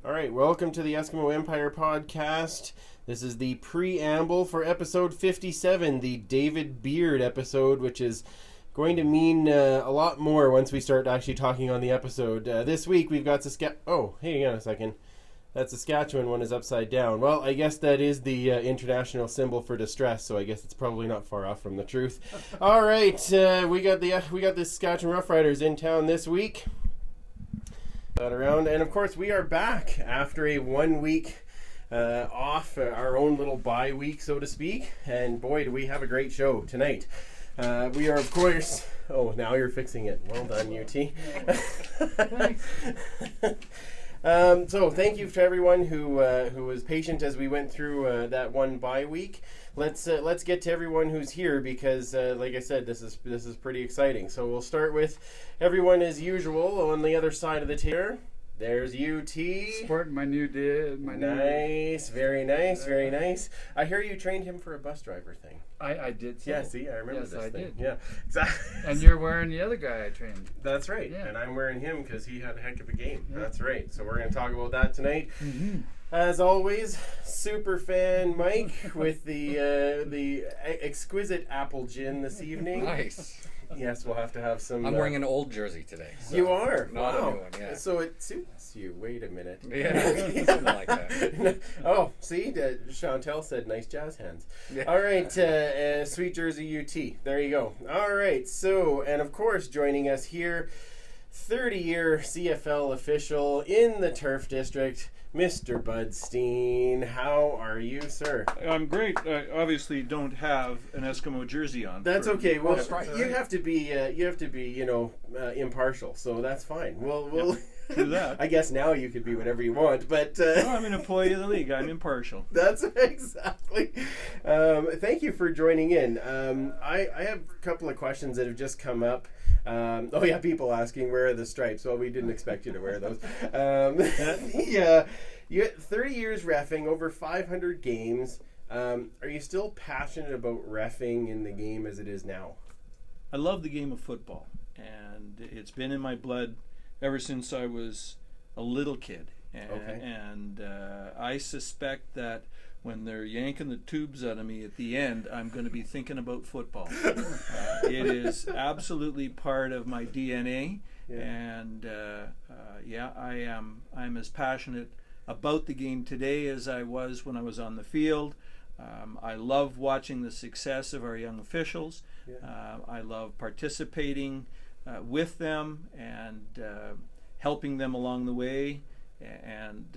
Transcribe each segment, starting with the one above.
All right, welcome to the Eskimo Empire podcast. This is the preamble for episode 57, the David Beard episode, which is going to mean a lot more once we start actually talking on the episode. This week we've got Oh, hang on a second. That Saskatchewan one is upside down. Well, I guess that is the international symbol for distress, so I guess it's probably not far off from the truth. All right, we got the Saskatchewan Roughriders in town this week. Around, and of course we are back after a 1 week off, our own little bye week, so to speak. And boy, do we have a great show tonight. We are, of course. Oh, now you're fixing it. Well done, UT. So thank you to everyone who was patient as we went through that one bye week. Let's get to everyone who's here because, like I said, this is pretty exciting. So we'll start with everyone as usual on the other side of the tier. There's UT. Sporting my new did. Nice, very nice, very nice. I hear you trained him for a bus driver thing. I did. So. Yeah, see, I remember this thing. Did. Yeah, exactly. And you're wearing the other guy I trained. That's right. Yeah. And I'm wearing him because he had a heck of a game. Yeah. That's right. So we're going to talk about that tonight. Mm-hmm. As always, super fan Mike with the exquisite apple gin this evening. Nice. Yes, we'll have to have some. I'm wearing an old jersey today. So you are? Not wow. a new one, yeah. So it suits you. Wait a minute. Yeah, something like that. Oh, see? Chantel said nice jazz hands. Yeah. All right, Sweet Jersey UT. There you go. All right, so, and of course, joining us here, 30-year CFL official in the Turf District, Mr. Bud Steen. How are you, sir? I'm great. I obviously don't have an Eskimo jersey on. That's okay. Well, right. you have to be, impartial. So that's fine. We'll do that. I guess now you could be whatever you want, but no, I'm an employee of the league. I'm impartial. That's exactly. Thank you for joining in. I have a couple of questions that have just come up. People asking where are the stripes. Well, we didn't expect you to wear those. Yeah, you 30 years reffing, over 500 games. Are you still passionate about reffing in the game as it is now? I love the game of football, and it's been in my blood ever since I was a little kid. And I suspect that when they're yanking the tubes out of me at the end, I'm going to be thinking about football. It is absolutely part of my DNA, and I'm as passionate about the game today as I was when I was on the field. I love watching the success of our young officials. I love participating with them and helping them along the way. And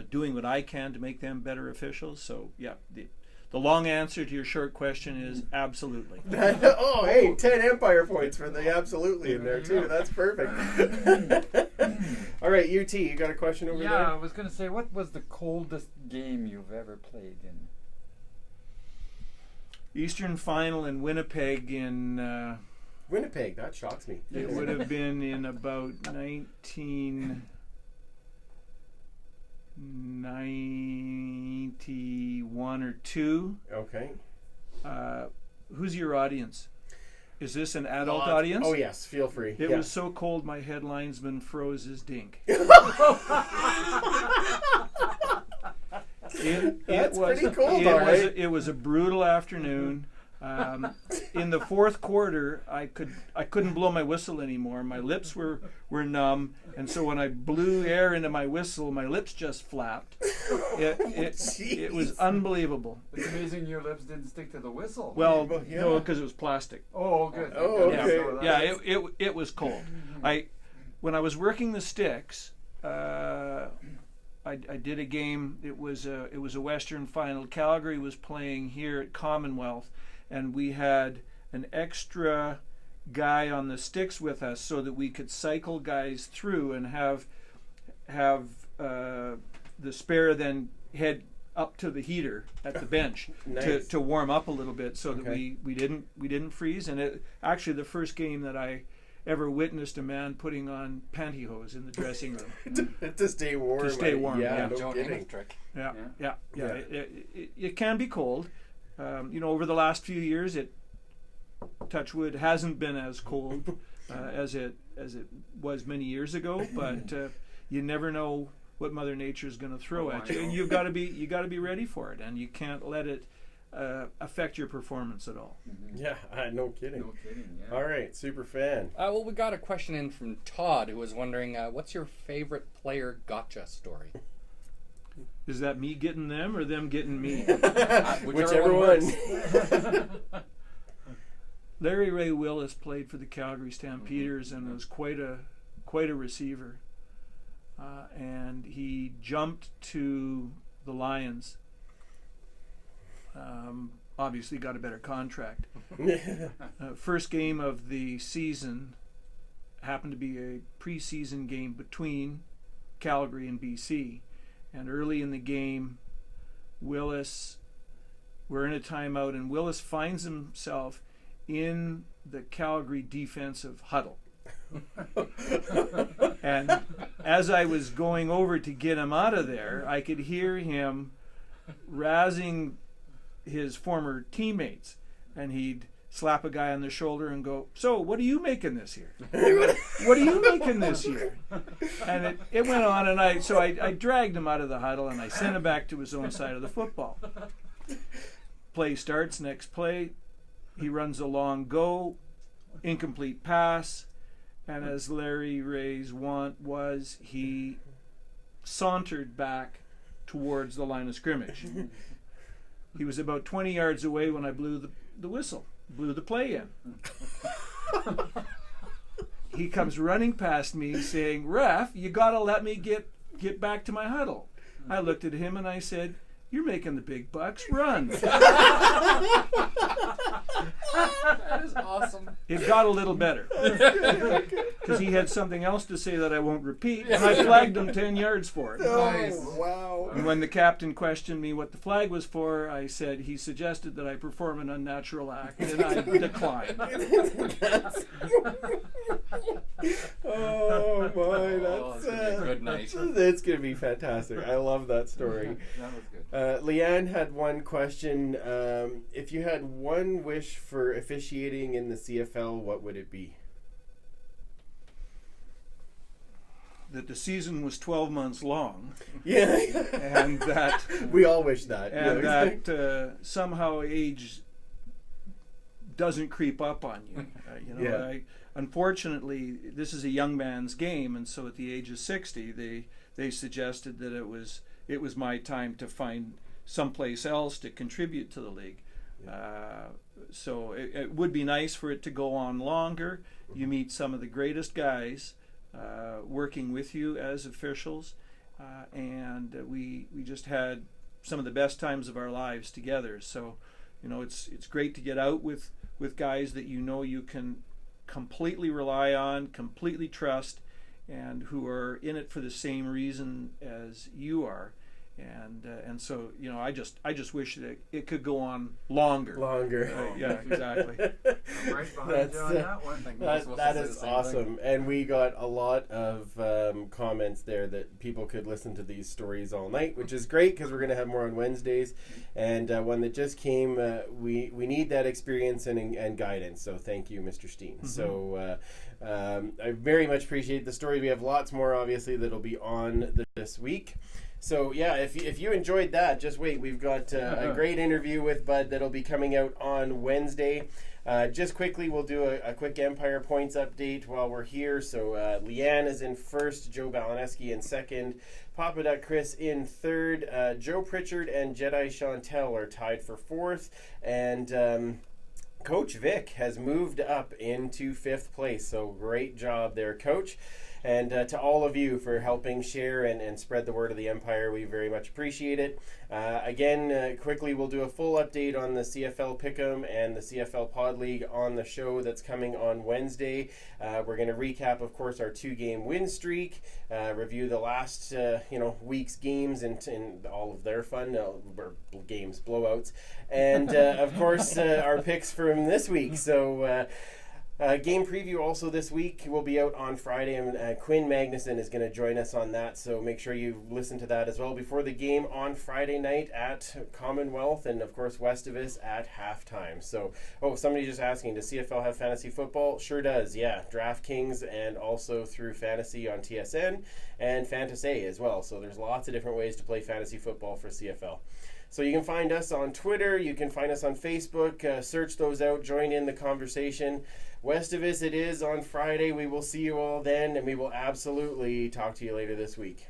doing what I can to make them better officials. So the long answer to your short question is absolutely. Oh, hey, 10 Empire points for the absolutely in there too. That's perfect. All right, UT, you got a question over there? Yeah, I was going to say, what was the coldest game you've ever played in? Eastern Final in Winnipeg in. Winnipeg, that shocks me. It would have been in about 1991 or 2. Okay. Who's your audience? Is this an adult audience? Oh yes, feel free. It was so cold my head linesman froze his dink. That's pretty cold, all right. It was a brutal afternoon. In the fourth quarter, I couldn't blow my whistle anymore. My lips were numb, and so when I blew air into my whistle, my lips just flapped. It was unbelievable. It's amazing your lips didn't stick to the whistle. Well, no, because it was plastic. Oh, good. Oh, okay. It was cold. When I was working the sticks, I did a game. It was a Western Final. Calgary was playing here at Commonwealth. And we had an extra guy on the sticks with us so that we could cycle guys through and have the spare then head up to the heater at the bench nice. to warm up a little bit so that we didn't freeze. And it actually the first game that I ever witnessed a man putting on pantyhose in the dressing room to stay warm. To stay warm. Yeah, no Joe kidding. Trick. Yeah. It can be cold. Over the last few years, touch wood, hasn't been as cold as it was many years ago. But you never know Mother Nature is going to throw Oh, at I you, and know. you got to be ready for it, and you can't let it affect your performance at all. Yeah, no kidding. No kidding. Yeah. All right, super fan. Well, we got a question in from Todd, who was wondering, what's your favorite player gotcha story? Is that me getting them or them getting me? Whichever one. Larry Ray Willis played for the Calgary Stampeders and was quite a receiver. And he jumped to the Lions. Obviously got a better contract. First game of the season happened to be a preseason game between Calgary and BC. And early in the game, we're in a timeout, and Willis finds himself in the Calgary defensive huddle. And as I was going over to get him out of there, I could hear him razzing his former teammates, and he'd slap a guy on the shoulder and go, "So, what are you making this year? What are you making this year?" And it went on, and I dragged him out of the huddle, and I sent him back to his own side of the football. Play starts, next play, he runs a long go, incomplete pass, and as Larry Ray's wont was, he sauntered back towards the line of scrimmage. He was about 20 yards away when I blew the whistle, blew the play in. He comes running past me saying, "Ref, you got to let me get back to my huddle." I looked at him and I said, "You're making the big bucks, run." That is awesome. It got a little better because he had something else to say that I won't repeat, and I flagged him 10 yards for it. Nice. Wow. And when the captain questioned me what the flag was for, I said he suggested that I perform an unnatural act, and I declined. Oh my, It's gonna be a good night. It's gonna be fantastic. I love that story. That was good. Leanne had one question. If you had one wish for officiating in the CFL, what would it be? That the season was 12 months long, Yeah, and that we all wish that. and Yeah. that somehow age doesn't creep up on you. Yeah. Unfortunately, this is a young man's game, and so at the age of 60, they suggested that it was my time to find someplace else to contribute to the league. So it would be nice for it to go on longer. You meet some of the greatest guys working with you as officials, and we just had some of the best times of our lives together. So, it's great to get out with guys that you can completely rely on, completely trust, and who are in it for the same reason as you are. And so I just wish that it could go on longer. Yeah, exactly. I'm right behind you on that one. That is awesome. And we got a lot of comments there that people could listen to these stories all night, which is great because we're going to have more on Wednesdays. And one that just came, we need that experience and guidance. So thank you, Mr. Steen. Mm-hmm. So I very much appreciate the story. We have lots more, obviously, that'll be on this week. So yeah, if you enjoyed that, just wait. We've got a great interview with Bud that'll be coming out on Wednesday. Just quickly, we'll do a quick Empire points update while we're here. So Leanne is in first, Joe Balaneski in second, Papa Duck Chris in third, Joe Pritchard and Jedi Chantel are tied for fourth, and Coach Vic has moved up into fifth place. So great job there, Coach. And to all of you for helping share and spread the word of the Empire, we very much appreciate it. Again, quickly, we'll do a full update on the CFL Pick'em and the CFL Pod League on the show that's coming on Wednesday. We're going to recap, of course, our 2-game win streak, review the last week's games and all of their fun blowouts, and of course our picks from this week. So Game preview also this week will be out on Friday, and Quinn Magnuson is going to join us on that, so make sure you listen to that as well before the game on Friday night at Commonwealth, and of course West of us at halftime. So, somebody just asking, does CFL have fantasy football? Sure does, yeah. DraftKings and also through Fantasy on TSN and Fantasy as well. So there's lots of different ways to play fantasy football for CFL. So you can find us on Twitter, you can find us on Facebook, search those out, join in the conversation. West of us, it is on Friday. We will see you all then, and we will absolutely talk to you later this week.